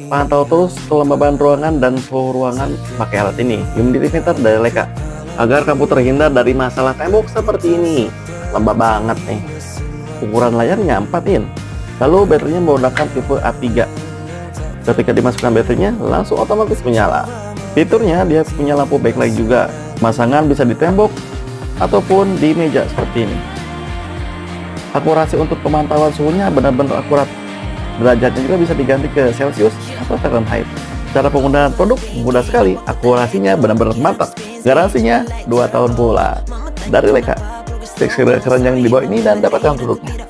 Pantau terus kelembaban ruangan dan suhu ruangan pakai alat ini, humidifier dari Leica, agar kamu terhindar dari masalah tembok seperti ini. Lembab banget nih. Ukuran layarnya 4 in. Lalu baterainya menggunakan tipe A3. Ketika dimasukkan baterainya, langsung otomatis menyala. Fiturnya dia punya lampu backlight juga. Pemasangan bisa di tembok ataupun di meja seperti ini. Akurasi untuk pemantauan suhunya benar-benar akurat. Derajatnya juga bisa diganti ke Celcius atau Fahrenheit. Cara penggunaan produk mudah sekali, akurasinya benar-benar mantap. Garansinya 2 tahun pula. Dari Leica. Klik keren yang di bawah ini dan dapatkan produknya.